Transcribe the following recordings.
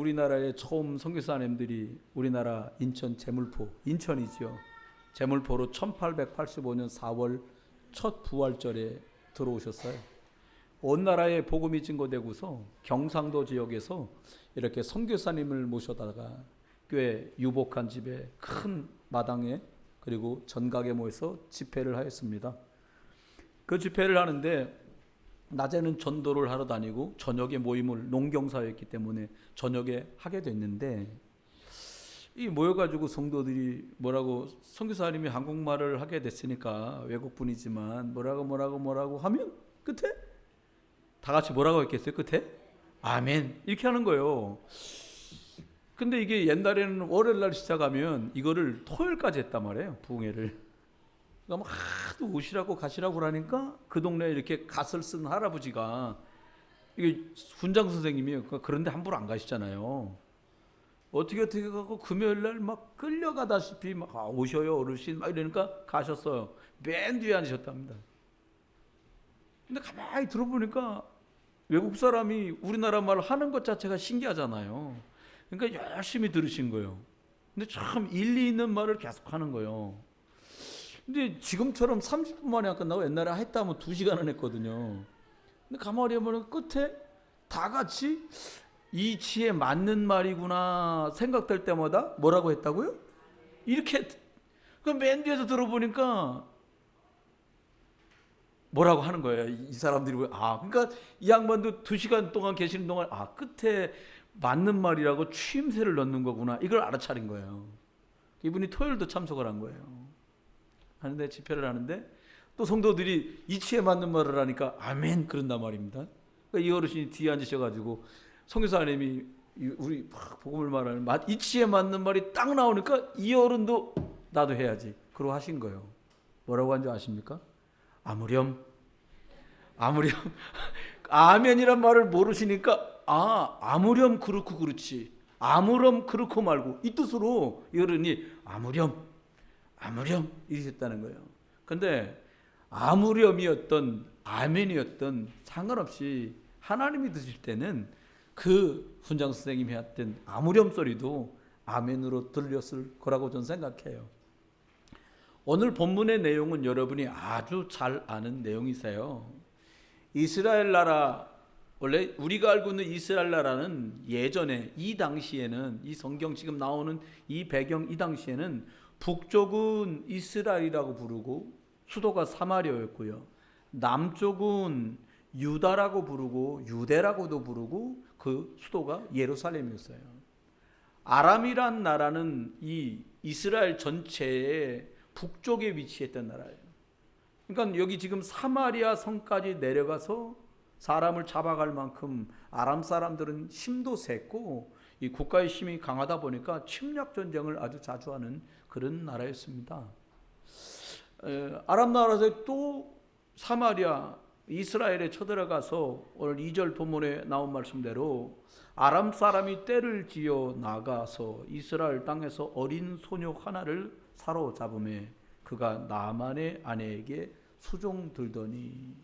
우리나라에 처음 선교사님들이 우리나라 인천 제물포, 인천이죠. 제물포로 1885년 4월 첫 부활절에 들어오셨어요. 온 나라에 복음이 증거되고서 경상도 지역에서 이렇게 선교사님을 모셔다가 꽤 유복한 집에 큰 마당에 그리고 전각에 모여서 집회를 하였습니다. 그 집회를 하는데 낮에는 전도를 하러 다니고 저녁에 모임을 농경사였기 때문에 저녁에 하게 됐는데 이 모여가지고 성도들이 뭐라고 선교사님이 한국말을 하게 됐으니까 외국분이지만 뭐라고 하면 끝에 다 같이 뭐라고 했겠어요? 끝에 아멘 이렇게 하는 거예요. 근데 이게 옛날에는 월요일날 시작하면 이거를 토요일까지 했단 말이에요. 부흥회를. 그러니까 하도 오시라고 가시라고 그러니까 그 동네에 이렇게 갓을 쓴 할아버지가 이게 훈장 선생님이 그런데 함부로 안 가시잖아요. 어떻게 가고 금요일날 막 끌려가다시피 막 오셔요 어르신 막 이러니까 가셨어요. 맨 뒤에 앉으셨답니다. 근데 가만히 들어보니까 외국 사람이 우리나라 말을 하는 것 자체가 신기하잖아요. 그러니까 열심히 들으신 거예요. 근데 참 일리 있는 말을 계속 하는 거예요. 근데 지금처럼 30분 만에 안 끝나고 옛날에 했다면 2시간은 했거든요. 근데 가만히 보면 끝에 다 같이 이치에 맞는 말이구나 생각될 때마다 뭐라고 했다고요? 이렇게 그 맨 뒤에서 들어보니까 뭐라고 하는 거예요. 이 사람들이 그러니까 이 양반도 2시간 동안 계시는 동안 끝에 맞는 말이라고 추임새를 넣는 거구나. 이걸 알아차린 거예요. 이분이 토요일도 참석을 한 거예요. 하는데 집회를 하는데 또 성도들이 이치에 맞는 말을 하니까 아멘 그런단 말입니다. 그러니까 이 어르신이 뒤에 앉으셔가지고 선교사님이 우리 복음을 말하는 이치에 맞는 말이 딱 나오니까 이 어른도 나도 해야지. 그러고 하신 거예요. 뭐라고 한 줄 아십니까? 아무렴 아멘이란 말을 모르시니까 아무렴 그렇고 그렇지 아무렴 그렇고 말고 이 뜻으로 이 어른이 아무렴 이러셨다는 거예요. 근데 아무렴이었던 아멘이었던 상관없이 하나님이 드실 때는 그 훈장 선생님이 했던 아무렴 소리도 아멘으로 들렸을 거라고 저는 생각해요. 오늘 본문의 내용은 여러분이 아주 잘 아는 내용이세요. 이스라엘 나라, 원래 우리가 알고 있는 이스라엘 나라는 예전에 이 당시에는 이 성경 지금 나오는 이 배경 이 당시에는 북쪽은 이스라엘이라고 부르고 수도가 사마리아였고요. 남쪽은 유다라고 부르고 유대라고도 부르고 그 수도가 예루살렘이었어요. 아람이란 나라는 이 이스라엘 전체의 북쪽에 위치했던 나라예요. 그러니까 여기 지금 사마리아 성까지 내려가서 사람을 잡아갈 만큼 아람 사람들은 힘도 셌고 이 국가의 힘이 강하다 보니까 침략 전쟁을 아주 자주 하는 그런 나라였습니다. 아람 나라에서 또 사마리아 이스라엘에 쳐들어가서 오늘 2절 본문에 나온 말씀대로 아람 사람이 떼를 지어 나가서 이스라엘 땅에서 어린 소녀 하나를 사로잡음에 그가 나만의 아내에게 수종 들더니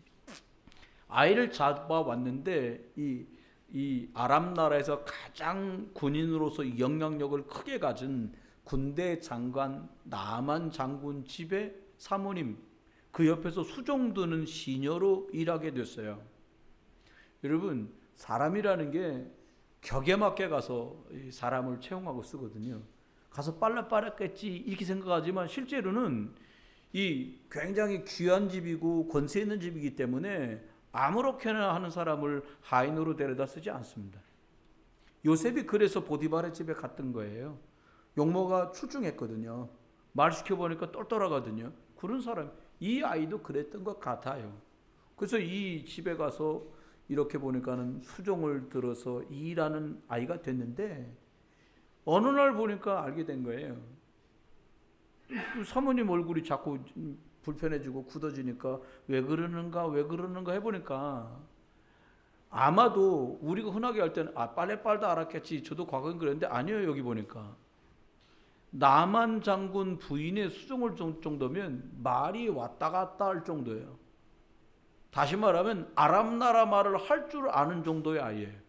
아이를 잡아왔는데 이 아람 나라에서 가장 군인으로서 영향력을 크게 가진 군대 장관 나만 장군 집에 사모님 그 옆에서 수종 드는 시녀로 일하게 됐어요. 여러분 사람이라는 게 격에 맞게 가서 사람을 채용하고 쓰거든요. 가서 빨랐겠지 이렇게 생각하지만 실제로는 이 굉장히 귀한 집이고 권세 있는 집이기 때문에 아무렇게나 하는 사람을 하인으로 데려다 쓰지 않습니다. 요셉이 그래서 보디발의 집에 갔던 거예요. 용모가 출중했거든요. 말 시켜보니까 똘똘하거든요. 그런 사람, 이 아이도 그랬던 것 같아요. 그래서 이 집에 가서 이렇게 보니까는 수종을 들어서 일하는 아이가 됐는데 어느 날 보니까 알게 된 거예요. 사모님 얼굴이 자꾸 불편해지고 굳어지니까 왜 그러는가 해보니까 아마도 우리가 흔하게 할 때는 빨래 빨다 알았겠지 저도 과거엔 그랬는데 아니에요. 여기 보니까 나만 장군 부인의 수종을 정도면 말이 왔다 갔다 할 정도예요. 다시 말하면 아람 나라 말을 할 줄 아는 정도의 아이예요.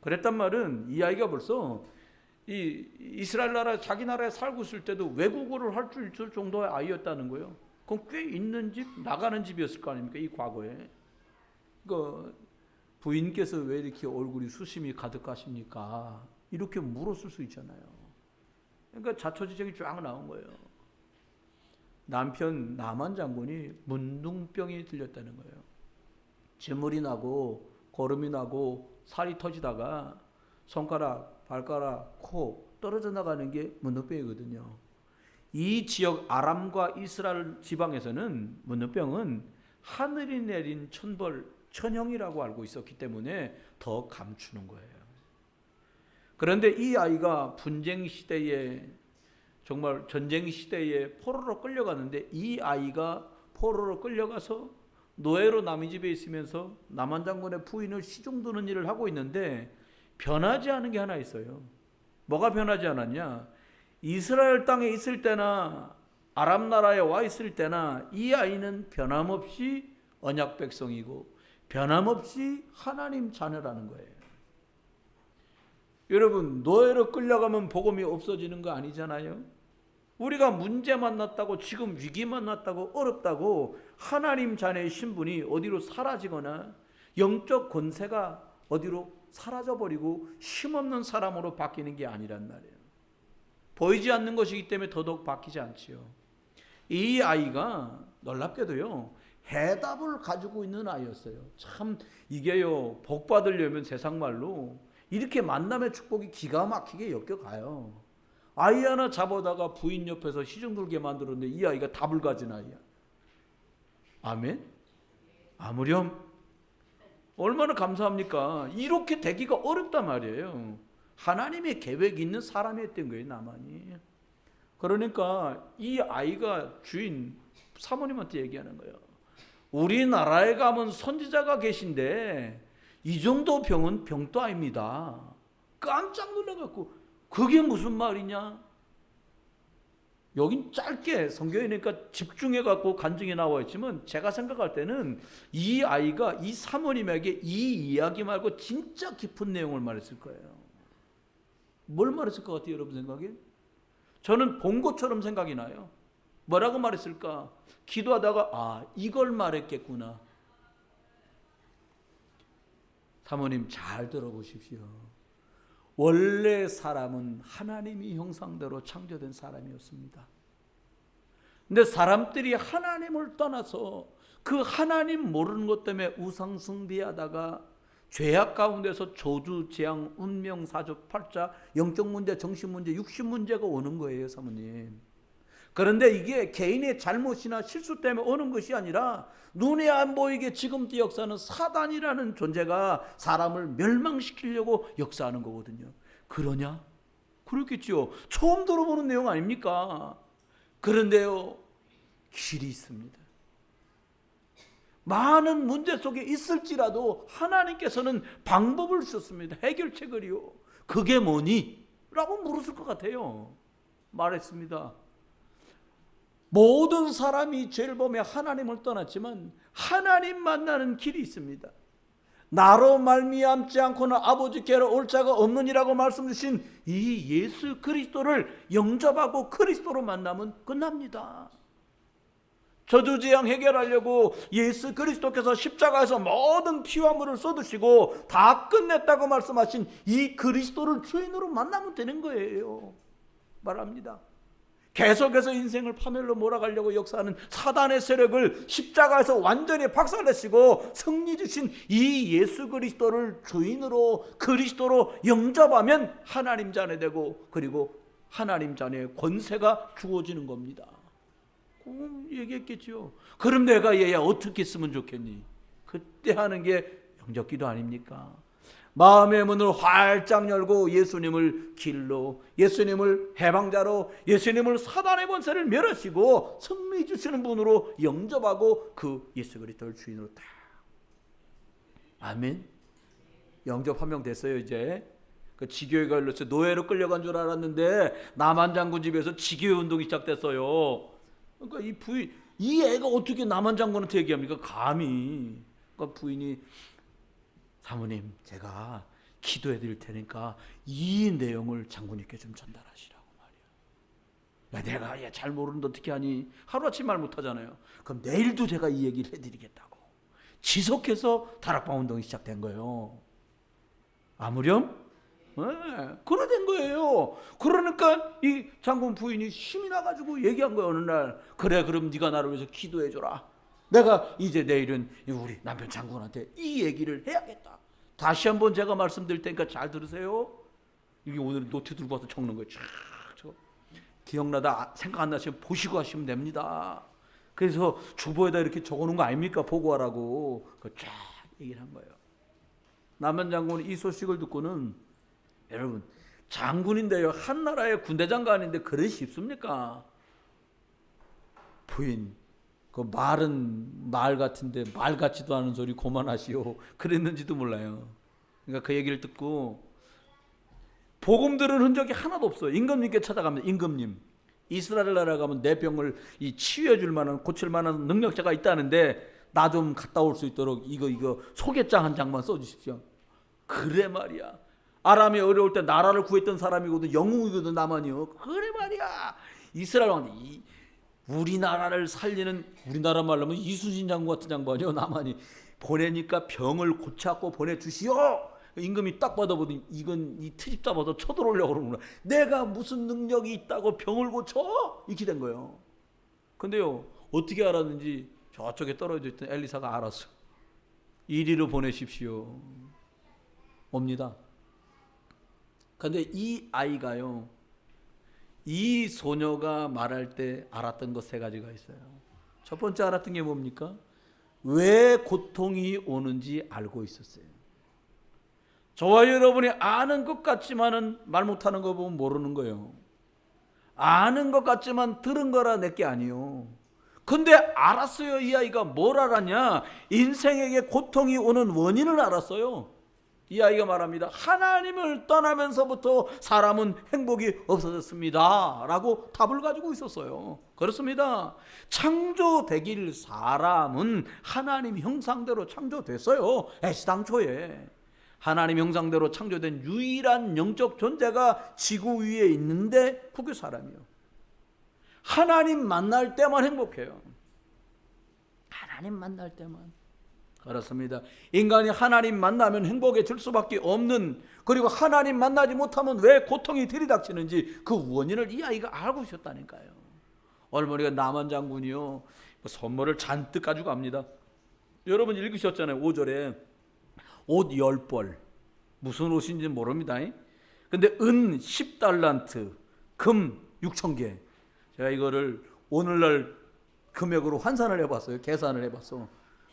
그랬단 말은 이 아이가 벌써 이 이스라엘 나라 자기 나라에 살고 있을 때도 외국어를 할 줄 있을 정도의 아이였다는 거예요. 그럼 꽤 있는 집, 나가는 집이었을 거 아닙니까? 이 과거에. 그 부인께서 왜 이렇게 얼굴이 수심이 가득하십니까? 이렇게 물었을 수 있잖아요. 그러니까 자초지종이 쫙 나온 거예요. 남편 나만 장군이 문둥병이 들렸다는 거예요. 재물이 나고 거름이 나고 살이 터지다가 손가락, 발가락, 코 떨어져 나가는 게 문둥병이거든요. 이 지역 아람과 이스라엘 지방에서는 문둥병은 하늘이 내린 천벌, 천형이라고 알고 있었기 때문에 더 감추는 거예요. 그런데 이 아이가 분쟁 시대에 정말 전쟁 시대에 포로로 끌려가는데 이 아이가 포로로 끌려가서 노예로 남의 집에 있으면서 남한 장군의 부인을 시중 드는 일을 하고 있는데 변하지 않은 게 하나 있어요. 뭐가 변하지 않았냐? 이스라엘 땅에 있을 때나 아람 나라에 와 있을 때나 이 아이는 변함없이 언약 백성이고 변함없이 하나님 자녀라는 거예요. 여러분, 노예로 끌려가면 복음이 없어지는 거 아니잖아요. 우리가 문제 만났다고, 지금 위기 만났다고, 어렵다고 하나님 자녀의 신분이 어디로 사라지거나 영적 권세가 어디로 사라져버리고 힘없는 사람으로 바뀌는 게 아니란 말이에요. 보이지 않는 것이기 때문에 더더욱 바뀌지 않지요. 이 아이가 놀랍게도요, 해답을 가지고 있는 아이였어요. 참 이게요, 복 받으려면 세상말로 이렇게 만남의 축복이 기가 막히게 엮여가요. 아이 하나 잡아다가 부인 옆에서 시중들게 만들었는데 이 아이가 답을 가진 아이야. 아멘? 아무렴. 얼마나 감사합니까? 이렇게 되기가 어렵단 말이에요. 하나님의 계획이 있는 사람이었던 거예요, 나만이. 그러니까 이 아이가 주인 사모님한테 얘기하는 거예요. 우리나라에 가면 선지자가 계신데 이 정도 병은 병도 아닙니다. 깜짝 놀라갖고 그게 무슨 말이냐? 여긴 짧게 성경이니까 집중해갖고 간증이 나와 있지만 제가 생각할 때는 이 아이가 이 사모님에게 이 이야기 말고 진짜 깊은 내용을 말했을 거예요. 뭘 말했을 것 같아요, 여러분 생각에? 저는 본 것처럼 생각이 나요. 뭐라고 말했을까? 기도하다가 이걸 말했겠구나. 사모님 잘 들어보십시오. 원래 사람은 하나님이 형상대로 창조된 사람이었습니다. 근데 사람들이 하나님을 떠나서 그 하나님 모르는 것 때문에 우상 숭배하다가 죄악 가운데서 저주, 재앙, 운명, 사주팔자, 영적 문제, 정신 문제, 육신 문제가 오는 거예요, 사모님. 그런데 이게 개인의 잘못이나 실수 때문에 오는 것이 아니라 눈에 안 보이게 지금도 역사하는 사단이라는 존재가 사람을 멸망시키려고 역사하는 거거든요. 그러냐? 그렇겠죠. 처음 들어보는 내용 아닙니까? 그런데요, 길이 있습니다. 많은 문제 속에 있을지라도 하나님께서는 방법을 주셨습니다. 해결책을요. 그게 뭐니? 라고 물었을 것 같아요. 말했습니다. 모든 사람이 죄를 범해 하나님을 떠났지만 하나님 만나는 길이 있습니다. 나로 말미암지 않고는 아버지께로 올 자가 없느니라고 말씀 주신 이 예수 그리스도를 영접하고 그리스도로 만나면 끝납니다. 저주재앙 해결하려고 예수 그리스도께서 십자가에서 모든 피와 물을 쏟으시고 다 끝냈다고 말씀하신 이 그리스도를 주인으로 만나면 되는 거예요. 말합니다. 계속해서 인생을 파멸로 몰아가려고 역사하는 사단의 세력을 십자가에서 완전히 박살내시고 승리 주신 이 예수 그리스도를 주인으로 그리스도로 영접하면 하나님 자녀 되고 그리고 하나님 자녀의 권세가 주어지는 겁니다. 얘기했겠죠. 그럼 내가 얘야 어떻게 쓰면 좋겠니? 그때 하는 게 영접기도 아닙니까? 마음의 문을 활짝 열고 예수님을 길로, 예수님을 해방자로, 예수님을 사단의 권세를 멸하시고 승리 주시는 분으로 영접하고 그 예수 그리스도를 주인으로 다. 아멘. 영접 한 명 됐어요. 이제 그 지교회가 흘렀어요. 노예로 끌려간 줄 알았는데 남한 장군 집에서 지교회 운동이 시작됐어요. 그러니까 이 부인, 이 애가 어떻게 남한 장군한테 얘기합니까? 감히. 그러니까 부인이, 사모님, 제가 기도해 드릴 테니까 이 내용을 장군님께 좀 전달하시라고 말이야. 야, 내가 잘 모르는데 어떻게 하니? 하루아침 말 못하잖아요. 그럼 내일도 제가 이 얘기를 해드리겠다고 지속해서 다락방 운동이 시작된 거예요. 아무렴? 네, 그래 된 거예요. 그러니까 이 장군 부인이 힘이 나가지고 얘기한 거예요. 어느 날, 그래 그럼 네가 나를 위해서 기도해 줘라. 내가 이제 내일은 우리 남편 장군한테 이 얘기를 해야겠다. 다시 한번 제가 말씀드릴 테니까 잘 들으세요. 이게 오늘 노트 들고 와서 적는 거예요. 저 기억나다 생각 안 나시면 보시고 하시면 됩니다. 그래서 주보에다 이렇게 적어놓은 거 아닙니까? 보고하라고. 그 쫙 얘기를 한 거예요. 남한 장군이 이 소식을 듣고는, 여러분 장군인데요, 한나라의 군대 장관인데 그러시 쉽습니까? 부인, 그 말은 말 같은데 말 같지도 않은 소리 그만하시오, 그랬는지도 몰라요. 그러니까 그 얘기를 듣고 복음 들은 흔적이 하나도 없어요. 임금님께 찾아가면, 임금님, 이스라엘 나라 가면 내 병을 치유해 줄 만한, 고칠 만한 능력자가 있다는데 나 좀 갔다 올 수 있도록 이거 소개장 한 장만 써주십시오. 그래 말이야. 아람이 어려울 때 나라를 구했던 사람이거든, 영웅이거든 나만이요. 그래 말이야. 이스라엘 왕이 우리나라를 살리는, 우리나라 말로 하면 이순신 장군 같은 장관이요 나만이 보내니까 병을 고쳐갖고 보내주시오. 임금이 딱 받아보더니 이건 이 트집 잡아서 쳐들어오려고 그러는구나. 내가 무슨 능력이 있다고 병을 고쳐? 이렇게 된 거예요. 근데요, 어떻게 알았는지 저쪽에 떨어져 있던 엘리사가 알았어. 이리로 보내십시오. 옵니다. 근데 이 아이가요, 이 소녀가 말할 때 알았던 것 세 가지가 있어요. 첫 번째 알았던 게 뭡니까? 왜 고통이 오는지 알고 있었어요. 저와 여러분이 아는 것 같지만은 말 못하는 거 보면 모르는 거예요. 아는 것 같지만 들은 거라 내게 아니요. 근데 알았어요. 이 아이가 뭘 알았냐? 인생에게 고통이 오는 원인을 알았어요. 이 아이가 말합니다. 하나님을 떠나면서부터 사람은 행복이 없어졌습니다 라고 답을 가지고 있었어요. 그렇습니다. 창조되길 사람은 하나님 형상대로 창조됐어요. 애시당초에 하나님 형상대로 창조된 유일한 영적 존재가 지구 위에 있는데 그게 사람이요. 하나님 만날 때만 행복해요. 하나님 만날 때만. 그렇습니다. 인간이 하나님 만나면 행복해질 수밖에 없는, 그리고 하나님 만나지 못하면 왜 고통이 들이닥치는지 그 원인을 이 아이가 알고 있었다니까요. 어머니가 남한 장군이요, 선물을 잔뜩 가지고 갑니다. 여러분 읽으셨잖아요. 5절에 옷 10벌, 무슨 옷인지 모릅니다. 근데 은 10달란트, 금 6,000개. 제가 이거를 오늘날 금액으로 환산을 해봤어요. 계산을 해봤어.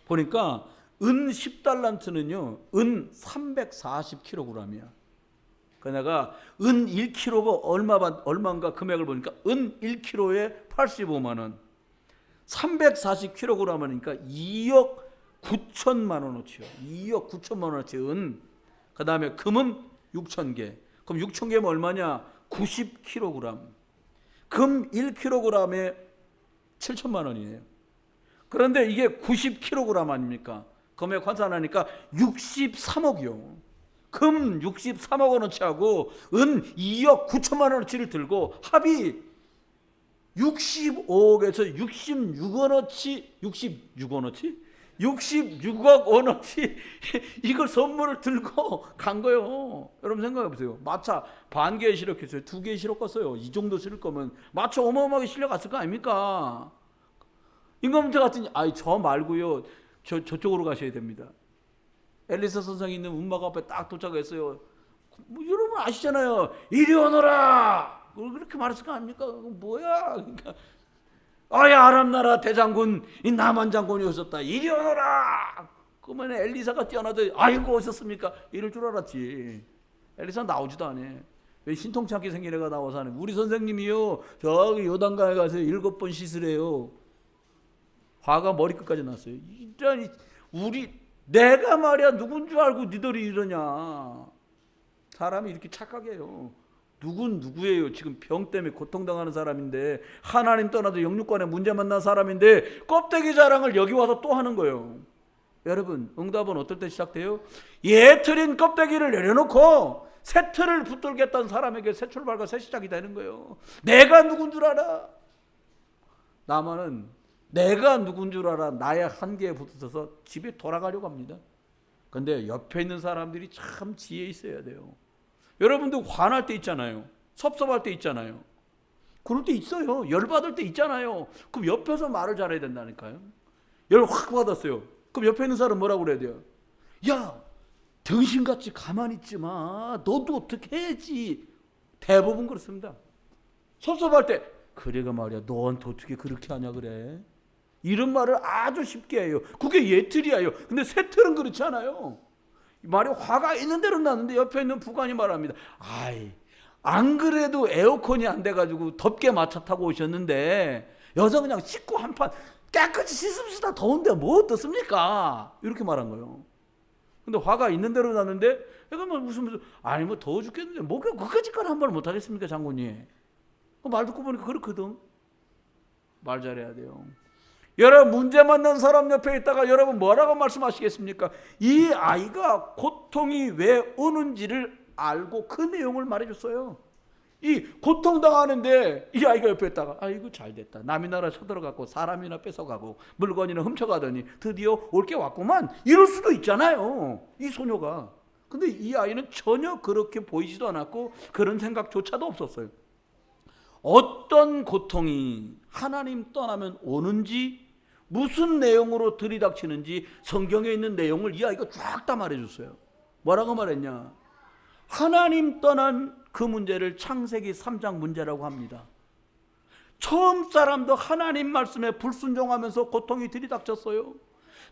보니까 은 10달란트는요 은 340kg이야. 그러다가 은 1kg가 얼마인가 금액을 보니까 은 1kg에 85만 원, 340kg이니까 2억 9천만 원어치요. 2억 9천만 원어치 은. 그 다음에 금은 6,000개. 그럼 6,000개면 얼마냐? 90kg. 금 1kg에 7천만 원이에요. 그런데 이게 90kg 아닙니까? 금액 환산하니까 63억이요. 금 63억 원어치하고 은 2억 9천만 원어치를 들고 합이 65억에서 66원어치, 66억 원어치 이걸 선물을 들고 간 거예요. 여러분 생각해 보세요. 마차 반 개 실었겠어요? 2개 실었겠어요? 이 정도 실을 거면 마차 어마어마하게 실려갔을 거 아닙니까? 임금한테 갔더니 아이 저 말고요, 저쪽으로 가셔야 됩니다. 엘리사 선상에 있는 운막 앞에 딱 도착했어요. 뭐 여러분 아시잖아요. 이리 오너라 그렇게 말했을 거 아닙니까? 뭐야? 그러니까 아야 아람 나라 대장군 이 남한 장군이 오셨다. 이리 오너라. 그러면 엘리사가 뛰어나더니 아이고 오셨습니까? 이럴 줄 알았지. 엘리사 나오지도 않아. 왜 신통치 않게 생긴 애가 나와서 하는? 우리 선생님이요 저기 요단강에 가서 7번 씻으래요. 화가 머리끝까지 났어요. 내가 말이야 누군 줄 알고 니들이 이러냐. 사람이 이렇게 착하게 해요. 누군 누구예요? 지금 병 때문에 고통당하는 사람인데, 하나님 떠나도 영육간에 문제 만난 사람인데 껍데기 자랑을 여기 와서 또 하는 거예요. 여러분, 응답은 어떨 때 시작돼요? 예 틀인 껍데기를 내려놓고 새 틀을 붙들겠다는 사람에게 새 출발과 새 시작이 되는 거예요. 내가 누군 줄 알아? 나만은 내가 누군 줄 알아 나의 한계에 붙어서 집에 돌아가려고 합니다. 근데 옆에 있는 사람들이 참 지혜 있어야 돼요. 여러분도 화날 때 있잖아요. 섭섭할 때 있잖아요. 그럴 때 있어요. 열받을 때 있잖아요. 그럼 옆에서 말을 잘해야 된다니까요. 열 확 받았어요. 그럼 옆에 있는 사람 뭐라고 그래야 돼요? 야, 등신같이 가만히 있지 마. 너도 어떻게 해야지. 대부분 그렇습니다. 섭섭할 때 그래가 말이야, 너한테 어떻게 그렇게 하냐 그래. 이런 말을 아주 쉽게 해요. 그게 예틀이에요. 근데 새틀은 그렇지 않아요. 말이 화가 있는 대로 나는데 옆에 있는 부관이 말합니다. 아이, 안 그래도 에어컨이 안 돼가지고 덥게 마차 타고 오셨는데 여자 그냥 씻고 한 판 깨끗이 씻읍시다. 더운데 뭐 어떻습니까? 이렇게 말한 거예요. 근데 화가 있는 대로 나는데 내가 뭐 무슨 아니 뭐 더워 죽겠는데 뭐 그까짓까지 한 말 못 하겠습니까 장군님? 말 듣고 보니까 그렇거든. 말 잘해야 돼요. 여러분, 문제 만난 사람 옆에 있다가 여러분 뭐라고 말씀하시겠습니까? 이 아이가 고통이 왜 오는지를 알고 그 내용을 말해줬어요. 이 고통당하는데 이 아이가 옆에 있다가 아이고 잘됐다. 남의 나라 쳐들어가고 사람이나 뺏어가고 물건이나 훔쳐가더니 드디어 올 게 왔구만. 이럴 수도 있잖아요, 이 소녀가. 근데 이 아이는 전혀 그렇게 보이지도 않았고 그런 생각조차도 없었어요. 어떤 고통이 하나님 떠나면 오는지, 무슨 내용으로 들이닥치는지 성경에 있는 내용을 이 아이가 쫙 다 말해줬어요. 뭐라고 말했냐? 하나님 떠난 그 문제를 창세기 3장 문제라고 합니다. 처음 사람도 하나님 말씀에 불순종하면서 고통이 들이닥쳤어요.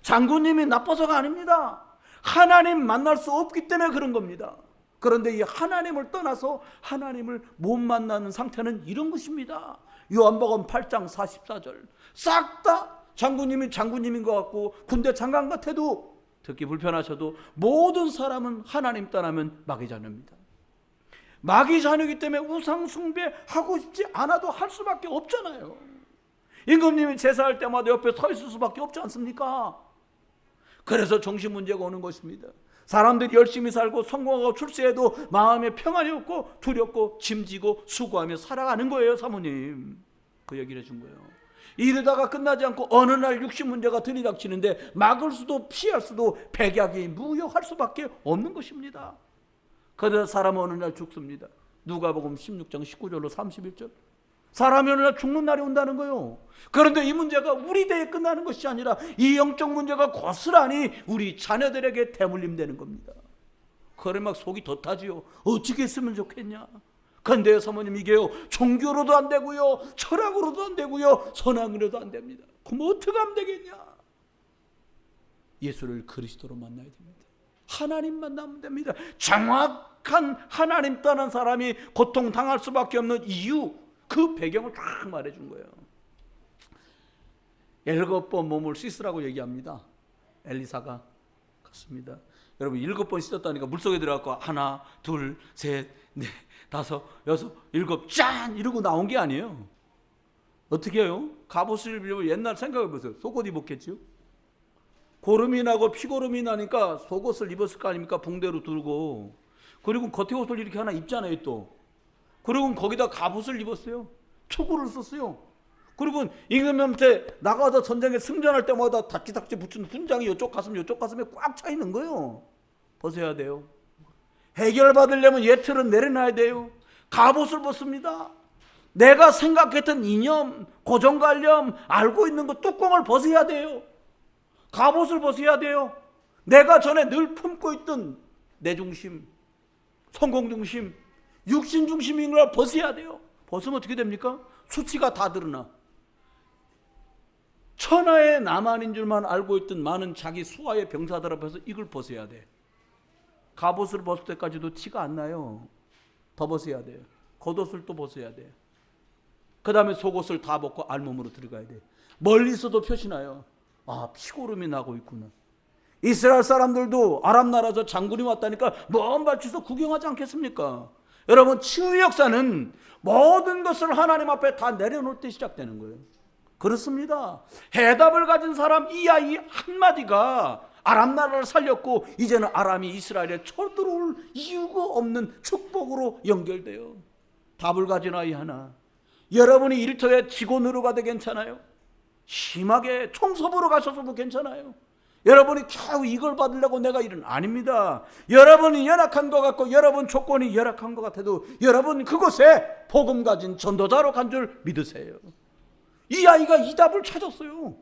장군님이 나빠서가 아닙니다. 하나님 만날 수 없기 때문에 그런 겁니다. 그런데 이 하나님을 떠나서 하나님을 못 만나는 상태는 이런 것입니다. 요한복음 8장 44절. 싹 다 장군님이 장군님인 것 같고 군대 장관 같아도 듣기 불편하셔도 모든 사람은 하나님 떠나면 마귀 자녀입니다. 마귀 자녀이기 때문에 우상 숭배하고 싶지 않아도 할 수밖에 없잖아요. 임금님이 제사할 때마다 옆에 서 있을 수밖에 없지 않습니까? 그래서 정신 문제가 오는 것입니다. 사람들이 열심히 살고 성공하고 출세해도 마음에 평안이 없고 두렵고 짐지고 수고하며 살아가는 거예요. 사모님 그 얘기를 해준 거예요. 이러다가 끝나지 않고 어느 날 육신 문제가 들이닥치는데 막을 수도 피할 수도 백약이 무효할 수밖에 없는 것입니다. 그러다 사람은 어느 날 죽습니다. 누가복음 16장 19절로 31절. 사람이 어느 날 죽는 날이 온다는 거예요. 그런데 이 문제가 우리 대에 끝나는 것이 아니라 이 영적 문제가 고스란히 우리 자녀들에게 대물림되는 겁니다. 그래 막 속이 더 타지요. 어떻게 했으면 좋겠냐. 근데 사모님 이게요, 종교로도 안 되고요, 철학으로도 안 되고요, 선악으로도 안 됩니다. 그럼 어떻게 하면 되겠냐? 예수를 그리스도로 만나야 됩니다. 하나님 만나면 됩니다. 정확한 하나님 떠난 사람이 고통당할 수밖에 없는 이유, 그 배경을 딱 말해준 거예요. 7번 몸을 씻으라고 얘기합니다. 엘리사가 갔습니다. 여러분 7번 씻었다니까 물속에 들어가고 하나, 둘, 셋, 넷, 다섯, 여섯, 일곱 짠 이러고 나온 게 아니에요. 어떻게 해요? 갑옷을 입으면 옛날 생각해 보세요. 속옷 입었겠죠? 고름이 나고 피고름이 나니까 속옷을 입었을 거 아닙니까? 붕대로 들고. 그리고 겉에 옷을 이렇게 하나 입잖아요 또. 그리고 거기다 갑옷을 입었어요. 초구를 썼어요. 그리고 임금한테 나가서 전쟁에 승전할 때마다 닥지닥지 붙은 훈장이 이쪽 가슴에 꽉 차 있는 거예요. 벗어야 돼요. 해결받으려면 예틀은 내려놔야 돼요. 갑옷을 벗습니다. 내가 생각했던 이념, 고정관념, 알고 있는 거 뚜껑을 벗어야 돼요. 갑옷을 벗어야 돼요. 내가 전에 늘 품고 있던 내 중심, 성공 중심, 육신 중심인 걸 벗어야 돼요. 벗으면 어떻게 됩니까? 수치가 다 드러나. 천하의 나만인 줄만 알고 있던 많은 자기 수하의 병사들 앞에서 이걸 벗어야 돼. 갑옷을 벗을 때까지도 티가 안 나요. 더 벗어야 돼요. 겉옷을 또 벗어야 돼요. 그 다음에 속옷을 다 벗고 알몸으로 들어가야 돼요. 멀리서도 표시나요. 아, 피고름이 나고 있구나. 이스라엘 사람들도 아람 나라에서 장군이 왔다니까 먼 발치에서 구경하지 않겠습니까? 여러분, 치유의 역사는 모든 것을 하나님 앞에 다 내려놓을 때 시작되는 거예요. 그렇습니다. 해답을 가진 사람 이 아이 한마디가 아람 나라를 살렸고 이제는 아람이 이스라엘에 쳐들어올 이유가 없는 축복으로 연결돼요. 답을 가진 아이 하나. 여러분이 일터에 직원으로 가도 괜찮아요. 심하게 총섭으로 가셔서도 괜찮아요. 여러분이 겨우 이걸 받으려고 내가 일은 아닙니다. 여러분이 연약한 것 같고 여러분 조건이 열악한 것 같아도 여러분 그곳에 복음 가진 전도자로 간 줄 믿으세요. 이 아이가 이 답을 찾았어요.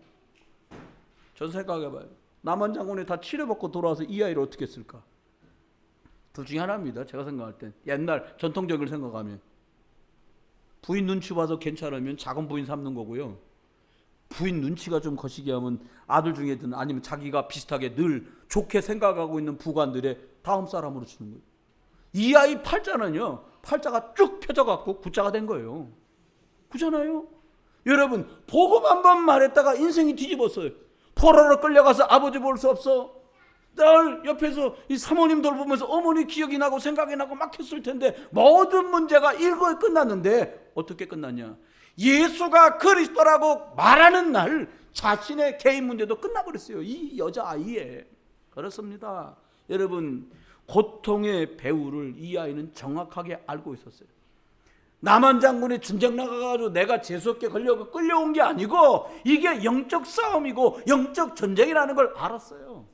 전 생각해봐요. 남한 장군이 다 치료받고 돌아와서 이 아이를 어떻게 했을까? 둘 중에 하나입니다. 제가 생각할 땐 옛날 전통적을 생각하면 부인 눈치 봐서 괜찮으면 작은 부인 삼는 거고요. 부인 눈치가 좀 거시기 하면 아들 중에든 아니면 자기가 비슷하게 늘 좋게 생각하고 있는 부관들의 다음 사람으로 주는 거예요. 이 아이 팔자는요, 팔자가 쭉 펴져갖고 구자가 된 거예요. 그잖아요. 여러분 복음 한 번 말했다가 인생이 뒤집었어요. 포로로 끌려가서 아버지 볼 수 없어. 늘 옆에서 이 사모님 돌보면서 어머니 기억이 나고 생각이 나고 막 했을 텐데 모든 문제가 일거에 끝났는데 어떻게 끝났냐? 예수가 그리스도라고 말하는 날 자신의 개인 문제도 끝나버렸어요. 이 여자아이에. 그렇습니다. 여러분 고통의 배후를 이 아이는 정확하게 알고 있었어요. 남한 장군이 전쟁 나가가지고 내가 재수없게 끌려온 게 아니고 이게 영적 싸움이고 영적 전쟁이라는 걸 알았어요.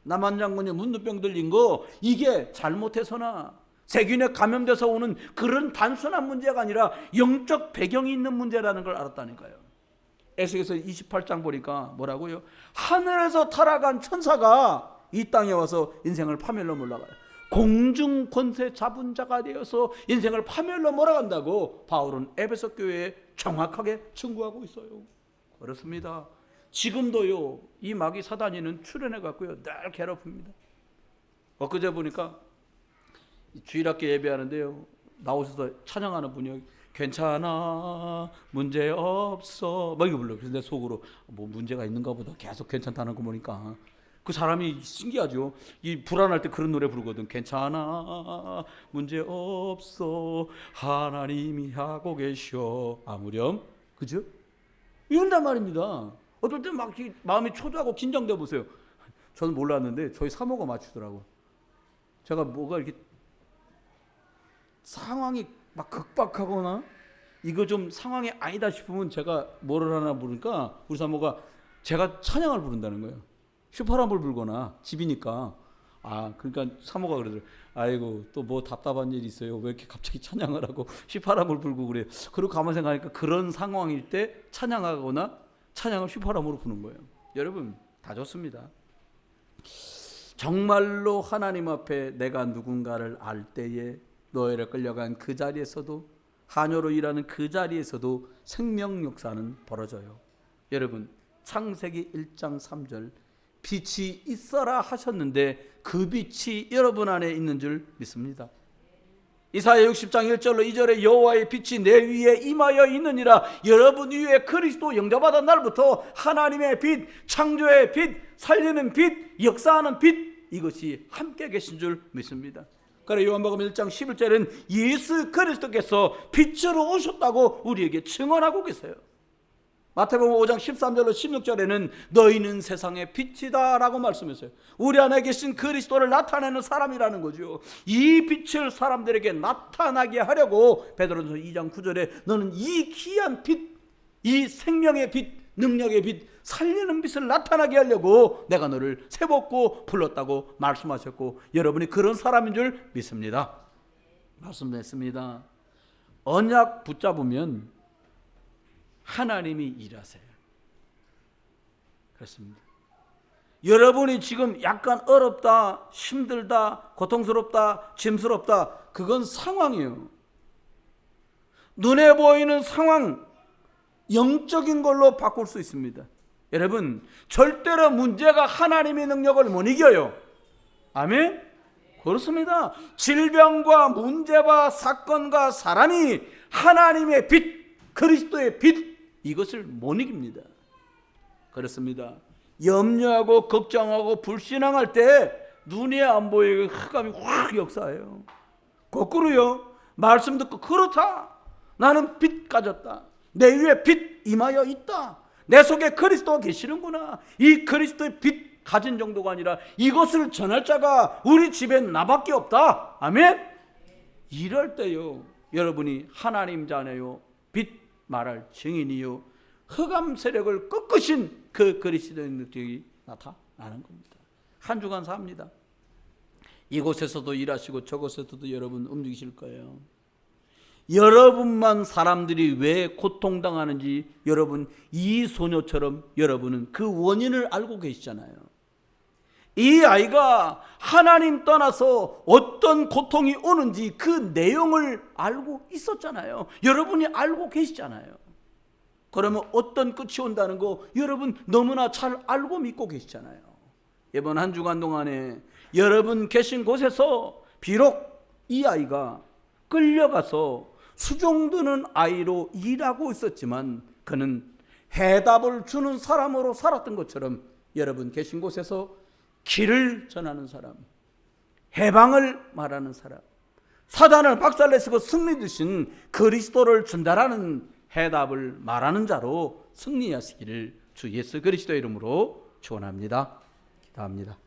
남한 장군이 문둥병 들린 거 이게 잘못해서나 세균에 감염돼서 오는 그런 단순한 문제가 아니라 영적 배경이 있는 문제라는 걸 알았다니까요. 에스겔서 28장 보니까 뭐라고요? 하늘에서 타락한 천사가 이 땅에 와서 인생을 파멸로 몰아가요. 공중 권세 잡은 자가 되어서 인생을 파멸로 몰아간다고 바울은 에베소 교회에 정확하게 증거하고 있어요. 그렇습니다. 지금도요 이 마귀 사단이는 출현해 갖고요 늘 괴롭힙니다. 엊그제 보니까 주일학교 예배하는데요 나오셔서 찬양하는 분이 괜찮아 문제 없어 막 이거 불러요. 그래서 내 속으로 뭐 문제가 있는가 보다 계속 괜찮다는 거 보니까 그 사람이 신기하죠. 이 불안할 때 그런 노래 부르거든. 괜찮아 문제 없어 하나님이 하고 계셔 아무렴. 그죠? 이런단 말입니다. 어떨 때 막 마음이 초조하고 긴장돼 보세요. 저는 몰랐는데 저희 사모가 맞추더라고. 제가 뭐가 이렇게 상황이 막 극박하거나 이거 좀 상황이 아니다 싶으면 제가 뭐를 하나 부르니까 우리 사모가 제가 찬양을 부른다는 거예요. 휘파람을 불거나 집이니까. 그러니까 사모가 그러더라고요. 아이고 또 뭐 답답한 일 있어요. 왜 이렇게 갑자기 찬양을 하고 휘파람을 불고 그래요. 그리고 가만 생각하니까 그런 상황일 때 찬양하거나 찬양을 휘파람으로 부는 거예요. 여러분 다 좋습니다. 정말로 하나님 앞에 내가 누군가를 알 때에 노예를 끌려간 그 자리에서도 하녀로 일하는 그 자리에서도 생명 역사는 벌어져요. 여러분 창세기 1장 3절 빛이 있어라 하셨는데 그 빛이 여러분 안에 있는 줄 믿습니다. 이사야 60장 1절로 2절에 여호와의 빛이 내 위에 임하여 있느니라. 여러분 위에 그리스도 영접받은 날부터 하나님의 빛, 창조의 빛, 살리는 빛, 역사하는 빛 이것이 함께 계신 줄 믿습니다. 그래 요한복음 1장 11절에는 예수 그리스도께서 빛으로 오셨다고 우리에게 증언하고 계세요. 마태복음 5장 13절로 16절에는 너희는 세상의 빛이다 라고 말씀했어요. 우리 안에 계신 그리스도를 나타내는 사람이라는 거죠. 이 빛을 사람들에게 나타나게 하려고 베드로전서 2장 9절에 너는 이 귀한 빛, 이 생명의 빛, 능력의 빛, 살리는 빛을 나타나게 하려고 내가 너를 세웠고 불렀다고 말씀하셨고 여러분이 그런 사람인 줄 믿습니다. 말씀했습니다. 언약 붙잡으면 하나님이 일하세요. 그렇습니다. 여러분이 지금 약간 어렵다, 힘들다, 고통스럽다, 짐스럽다 그건 상황이에요. 눈에 보이는 상황 영적인 걸로 바꿀 수 있습니다. 여러분 절대로 문제가 하나님의 능력을 못 이겨요. 아멘? 그렇습니다. 질병과 문제와 사건과 사람이 하나님의 빛, 그리스도의 빛 이것을 못 이깁니다. 그렇습니다. 염려하고 걱정하고 불신앙할 때 눈에 안 보이고 흑암이 확 역사해요. 거꾸로요. 말씀 듣고 그렇다. 나는 빛 가졌다. 내 위에 빛 임하여 있다. 내 속에 그리스도가 계시는구나. 이 그리스도의 빛 가진 정도가 아니라 이것을 전할 자가 우리 집에 나밖에 없다. 아멘. 이럴 때요, 여러분이 하나님 자녀요, 빛 말할 증인이요, 흑암 세력을 꺾으신 그 그리스도의 능력이 나타나는 겁니다. 한 주간 삽니다. 이곳에서도 일하시고 저곳에서도 여러분 움직이실 거예요. 여러분만 사람들이 왜 고통당하는지 여러분 이 소녀처럼 여러분은 그 원인을 알고 계시잖아요. 이 아이가 하나님 떠나서 어떤 고통이 오는지 그 내용을 알고 있었잖아요. 여러분이 알고 계시잖아요. 그러면 어떤 끝이 온다는 거 여러분 너무나 잘 알고 믿고 계시잖아요. 이번 한 주간 동안에 여러분 계신 곳에서 비록 이 아이가 끌려가서 수종드는 아이로 일하고 있었지만 그는 해답을 주는 사람으로 살았던 것처럼 여러분 계신 곳에서 길을 전하는 사람, 해방을 말하는 사람, 사단을 박살내시고 승리 주신 그리스도를 전달하는 해답을 말하는 자로 승리하시기를 주 예수 그리스도 이름으로 축원합니다. 기도합니다.